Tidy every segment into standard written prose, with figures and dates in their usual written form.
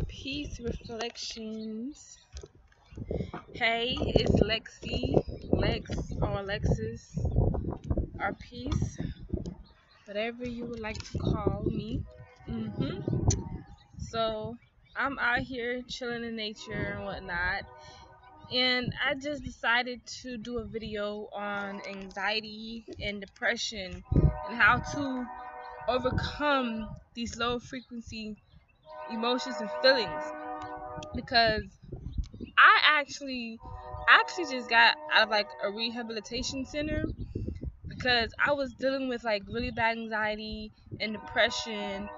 Peace reflections. Hey, it's Lexi, Lex or Alexis, or Peace, whatever you would like to call me. So I'm out here chilling in nature and whatnot, and I just decided to do a video on anxiety and depression and how to overcome these low frequency emotions and feelings because I actually just got out of like a rehabilitation center because I was dealing with like really bad anxiety and depression,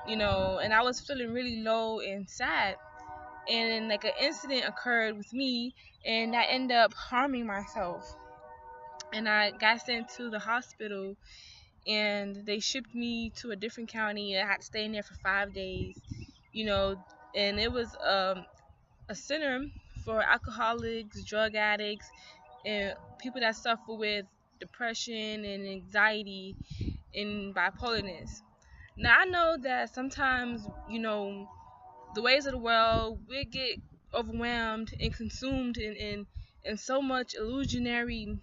and I was feeling really low and sad. And like an incident occurred with me, and I ended up harming myself. And I got sent to the hospital, and they shipped me to a different county. I had to stay in there for 5 days, you know, and it was a center for alcoholics, drug addicts, and people that suffer with depression and anxiety and bipolarness. Now I know that sometimes, the ways of the world, we get overwhelmed and consumed in so much illusionary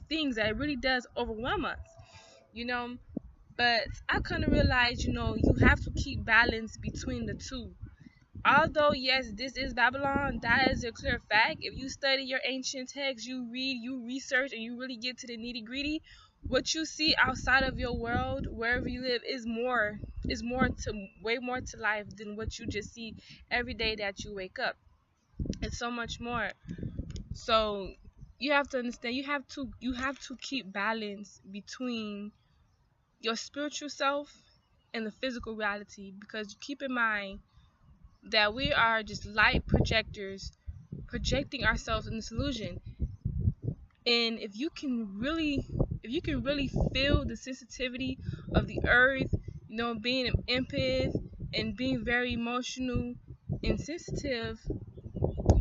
things that it really does overwhelm us, you know. But I kind of realized, you have to keep balance between the two. Although, yes, this is Babylon, that is a clear fact. If you study your ancient texts, you read, you research, and you really get to the nitty gritty, what you see outside of your world, wherever you live, way more to life than what you just see every day that you wake up. It's so much more. So you have to understand, you have to keep balance between your spiritual self and the physical reality, because keep in mind that we are just light projectors projecting ourselves in this illusion. And if you can really feel the sensitivity of the earth, being an empath and being very emotional and sensitive,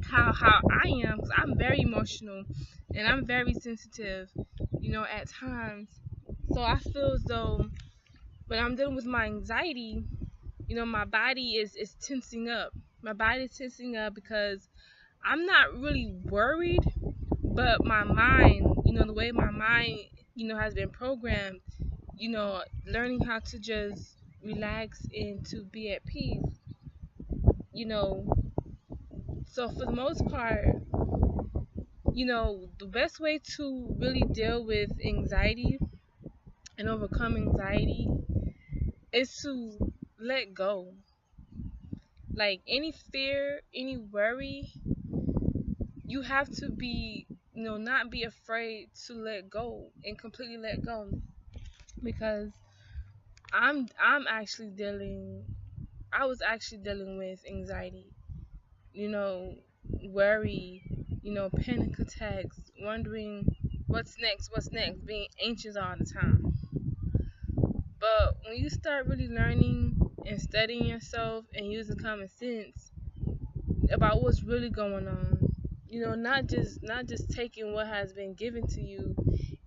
how I am, because I'm very emotional and I'm very sensitive, at times. So I feel as though when I'm dealing with my anxiety, my body is tensing up. My body is tensing up because I'm not really worried, but my mind, the way my mind, has been programmed, learning how to just relax and to be at peace, you know. So for the most part, the best way to really deal with anxiety and overcome anxiety is to let go. Like any fear, any worry, you have to be, not be afraid to let go and completely let go. Because I'm actually dealing I was actually dealing with anxiety, you know, worry, panic attacks, wondering what's next, being anxious all the time. But when you start really learning and studying yourself and using common sense about what's really going on, not just taking what has been given to you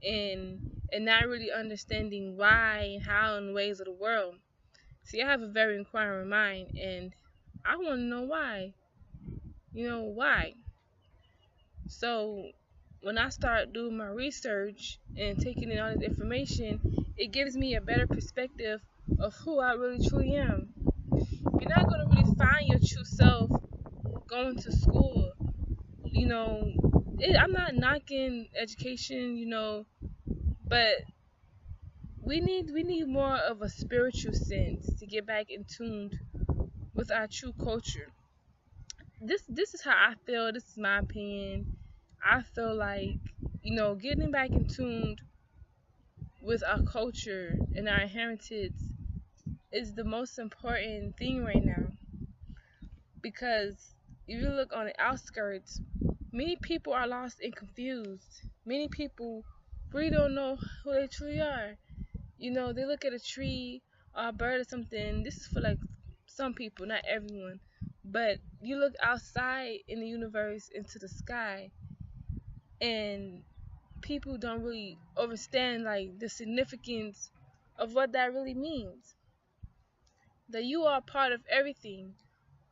and not really understanding why and how and ways of the world. See, I have a very inquiring mind, and I want to know why. Why? So when I start doing my research and taking in all this information, it gives me a better perspective of who I really truly am. You're not gonna really find your true self going to school. I'm not knocking education, but we need more of a spiritual sense to get back in tune with our true culture. This is how I feel. This is my opinion. I feel like, getting back in tune with our culture and our heritage is the most important thing right now. Because if you look on the outskirts, many people are lost and confused. Many people really don't know who they truly are. They look at a tree or a bird or something. This is for like some people, not everyone. But you look outside in the universe into the sky, and people don't really understand like the significance of what that really means. That you are part of everything.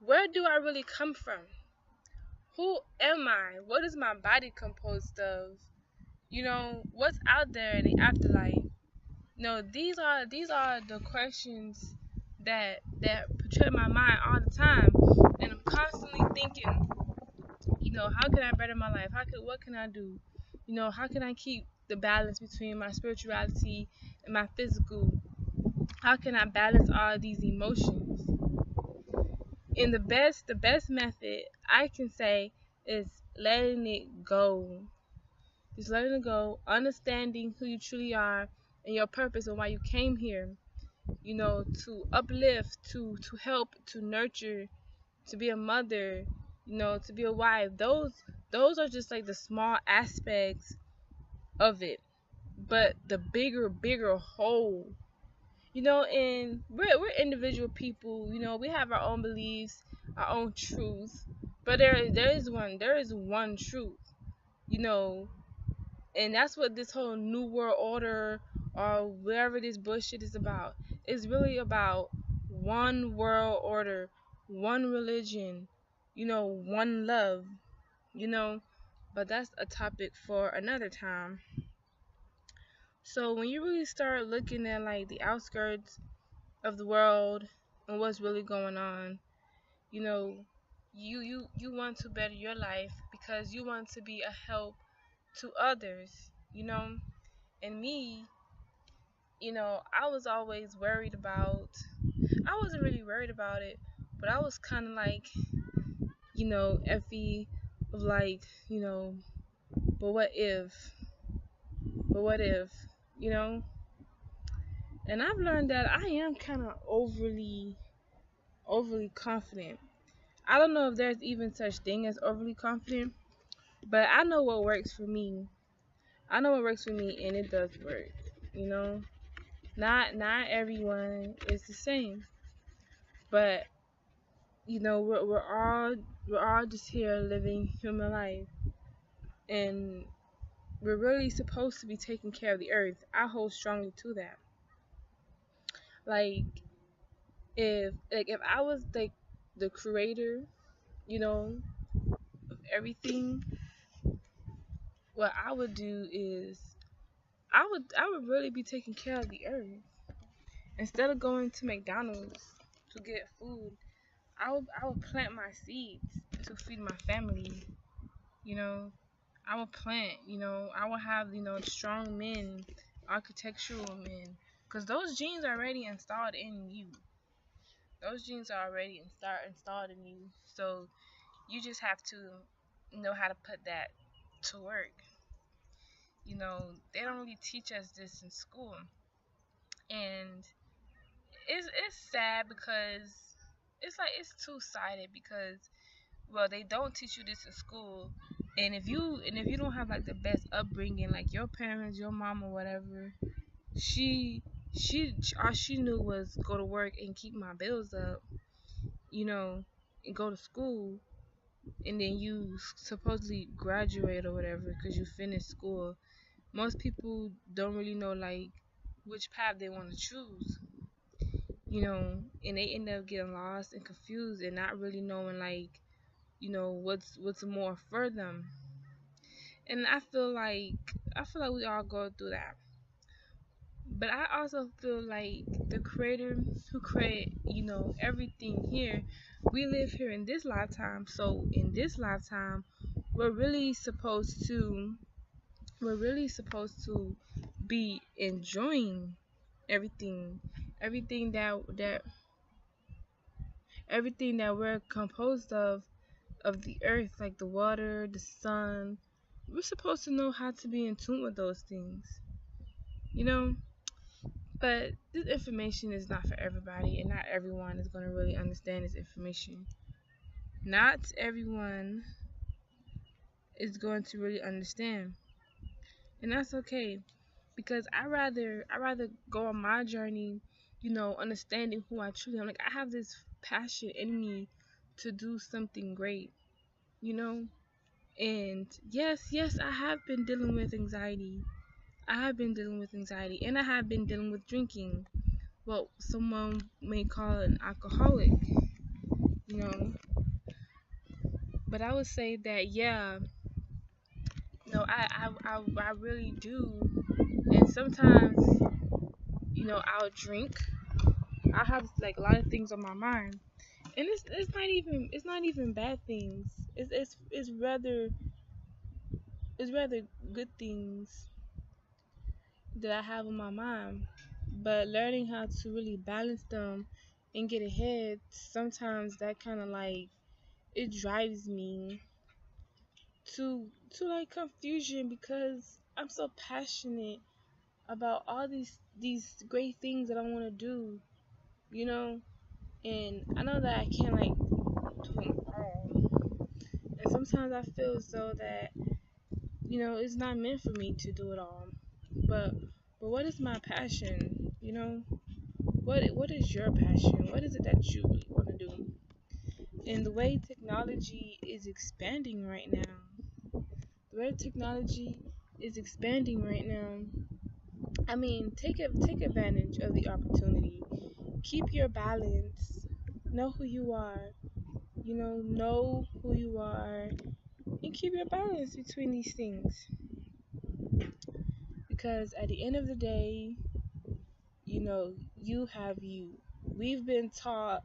Where do I really come from? Who am I? What is my body composed of? What's out there in the afterlife? No, these are the questions that portray my mind all the time, and I'm constantly thinking, how can I better my life? What can I do? How can I keep the balance between my spirituality and my physical? How can I balance all these emotions? And the best method I can say is letting it go. Just letting it go, understanding who you truly are and your purpose and why you came here. To uplift, to help, to nurture, to be a mother, to be a wife. Those are just like the small aspects of it. But the bigger whole, and we're individual people, we have our own beliefs, our own truth. But there is one truth, you know, and that's what this whole new world order or whatever this bullshit is about. It's really about one world order, one religion, one love, you know. But that's a topic for another time. So when you really start looking at like the outskirts of the world and what's really going on, you know, you want to better your life because you want to be a help to others. And me, I was always worried about, I wasn't really worried about it, but I was kind of like, effy of like, but what if, but what if, you know? And I've learned that I am kind of overly confident. I don't know if there's even such thing as overly confident, but I know what works for me. I know what works for me, and it does work. You know, not everyone is the same, but we're all just here living human life, and we're really supposed to be taking care of the earth. I hold strongly to that. Like if I was like the creator, of everything, what I would do is I would really be taking care of the earth. Instead of going to McDonald's to get food, I would plant my seeds to feed my family. You know, I would plant. I would have strong men, architectural men, because those genes are already installed in you. Those genes are already installed in you. So you just have to know how to put that to work. They don't really teach us this in school, and it's sad because it's two-sided because, well, they don't teach you this in school, and if you don't have like the best upbringing, like your parents, your mom or whatever, she all she knew was go to work and keep my bills up, you know, and go to school, and then you supposedly graduate or whatever because you finished school. Most people don't really know like which path they want to choose, and they end up getting lost and confused and not really knowing like, what's more for them. And I feel like we all go through that. But I also feel like the creator who created, everything here, we live here in this lifetime. So in this lifetime, we're really supposed to we're really supposed to be enjoying everything everything that we're composed of the earth, like the water, the sun. We're supposed to know how to be in tune with those things, you know. But this information is not for everybody, and not everyone is going to really understand this information. Not everyone is going to really understand, and that's okay, because I rather go on my journey, understanding who I truly am. Like, I have this passion in me to do something great, you know. And yes, I have been dealing with anxiety. I have been dealing with anxiety, and I have been dealing with drinking. Well, someone may call it an alcoholic, you know. But I would say that, yeah, no, I really do. And sometimes, I'll drink. I have like a lot of things on my mind, and it's not even bad things. It's rather good things that I have on my mind. But learning how to really balance them and get ahead, sometimes that kind of like it drives me to like confusion because I'm so passionate about all these great things that I want to do, you know, and I know that I can't like do them all, and sometimes I feel as though that it's not meant for me to do it all, but what is my passion? What is your passion? What is it that you really want to do? And the way technology is expanding right now, the way technology is expanding right now, I mean, take advantage of the opportunity. Keep your balance. Know who you are. Know who you are, and keep your balance between these things. Because at the end of the day, you have you. We've been taught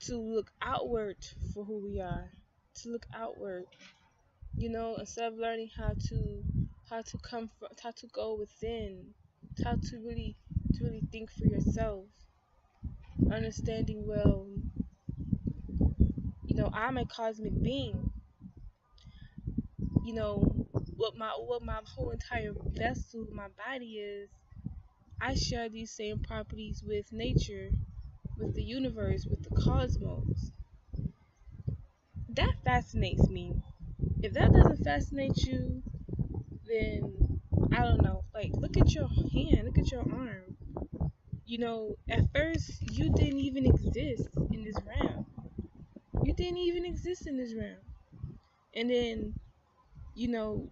to look outward for who we are, to look outward. Instead of learning how to go within, how to really think for yourself, understanding, well, I'm a cosmic being. What my whole entire vessel, my body is. I share these same properties with nature, with the universe, with the cosmos. That fascinates me. If that doesn't fascinate you, then I don't know. Like, look at your hand, look at your arm. At first you didn't even exist in this realm. You didn't even exist in this realm. And then, you know,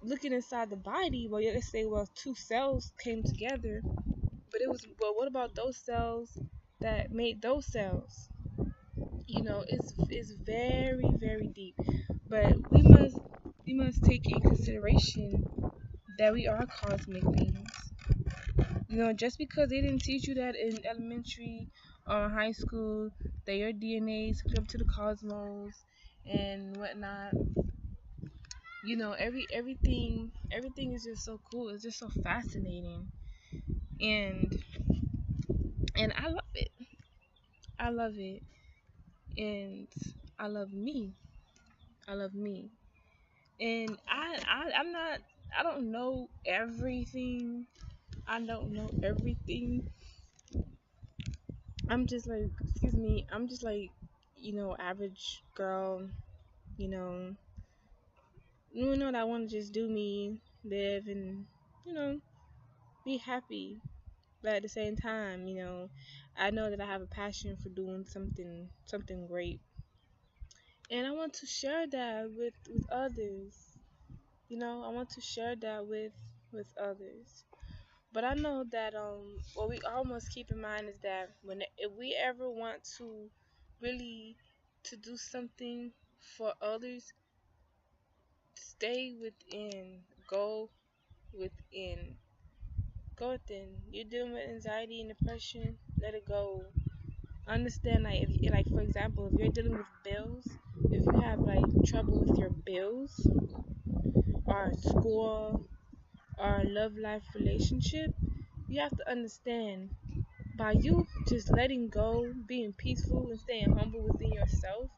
looking inside the body, well, yeah, let's say, well, two cells came together, but what about those cells that made those cells? It's very, very deep. But we must take in consideration that we are cosmic beings. Just because they didn't teach you that in elementary or high school, that your DNA is hooked up to the cosmos and whatnot. Everything is just so cool. It's just so fascinating, and I love it. I love it, and I love me. I love me, and I'm not. I don't know everything. I don't know everything. I'm just like, excuse me. I'm just like, average girl. You know, that I want to just do me, live, and you know, be happy. But at the same time, I know that I have a passion for doing something great, and I want to share that with others. I want to share that with others. But I know that what we all must keep in mind is that if we ever want to really to do something for others, stay within, go within, go within. You're dealing with anxiety and depression, let it go. Understand, like, if, like, for example, if you're dealing with bills, if you have like trouble with your bills or school or love life relationship, you have to understand, by you just letting go, being peaceful, and staying humble within yourself,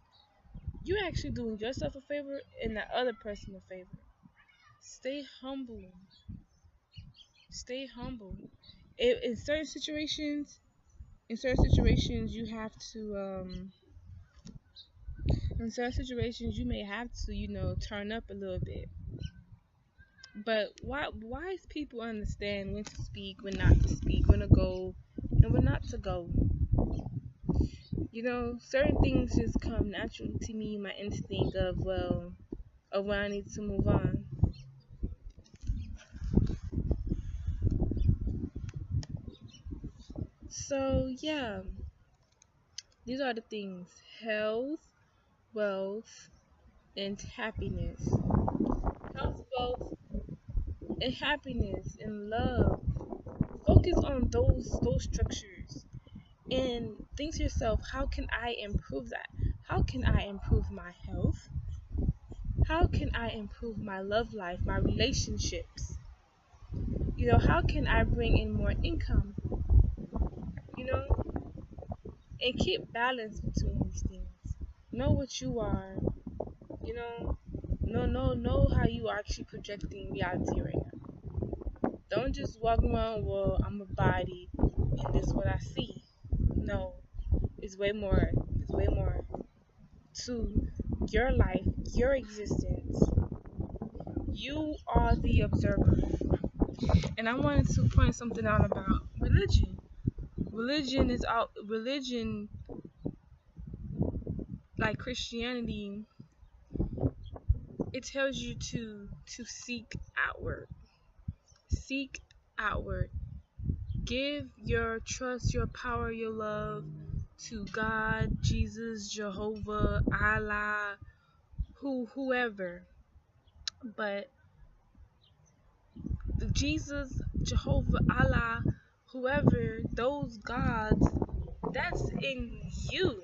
you're actually doing yourself a favor and the other person a favor. Stay humble. Stay humble. In certain situations, you have to in certain situations you may have to, turn up a little bit. But wise people understand when to speak, when not to speak, when to go, and when not to go. Certain things just come naturally to me, my instinct of, well, of when I need to move on. So yeah, These are the things: health, wealth, and happiness. Health, wealth, and happiness and love. Focus on those structures and think to yourself, how can I improve that? How can I improve my health? How can I improve my love life, my relationships? How can I bring in more income? You know, and keep balance between these things. Know what you are, you know, know how you are actually projecting reality right now. Don't just walk around, well, I'm a body and this is what I see. No, it's way more. It's way more to your life, your existence. You are the observer. And I wanted to point something out about religion. Religion, like Christianity, it tells you to seek outward. Seek outward. Give your trust, your power, your love to God, Jesus, Jehovah, Allah, whoever. But Jesus, Jehovah, Allah, whoever, those gods, that's in you.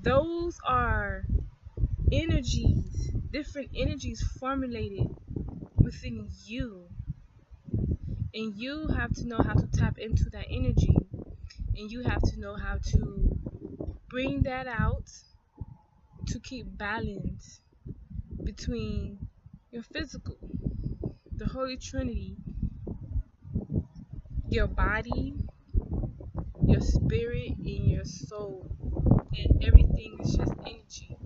Those are energies, different energies formulated within you. And you have to know how to tap into that energy. And you have to know how to bring that out to keep balance between your physical, the Holy Trinity, your body, your spirit, and your soul. And everything is just energy.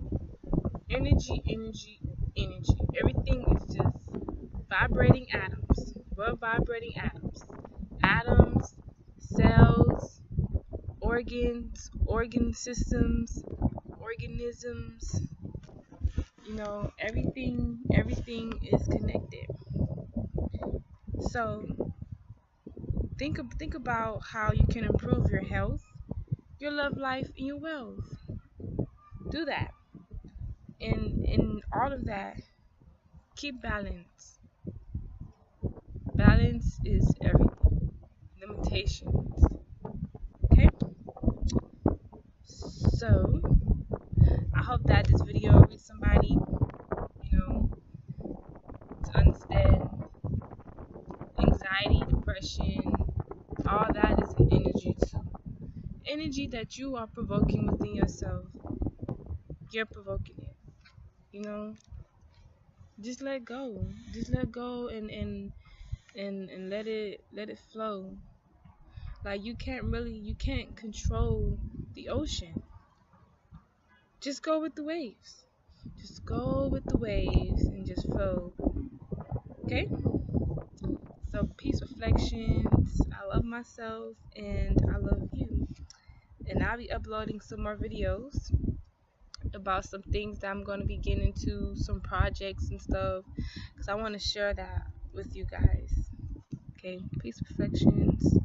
Energy, energy, energy. Everything is just vibrating atoms. We're vibrating atoms. Atoms, cells, organs, organ systems, organisms. Everything is connected. So think about how you can improve your health, your love life, and your wealth. Do that. And in all of that, keep balance. Balance is everything. Limitations. Okay? So I hope that this video reaches somebody, to understand anxiety, depression, all that is an energy too. Energy that you are provoking within yourself. You're provoking it. Just let go. Just let go and let it flow. Like you can't control the ocean. Just go with the waves. Just go with the waves and just flow. Okay? So peace reflections. I love myself and I love you. And I'll be uploading some more videos about some things that I'm going to be getting into, some projects and stuff, because I want to share that with you guys. Okay, peace reflections.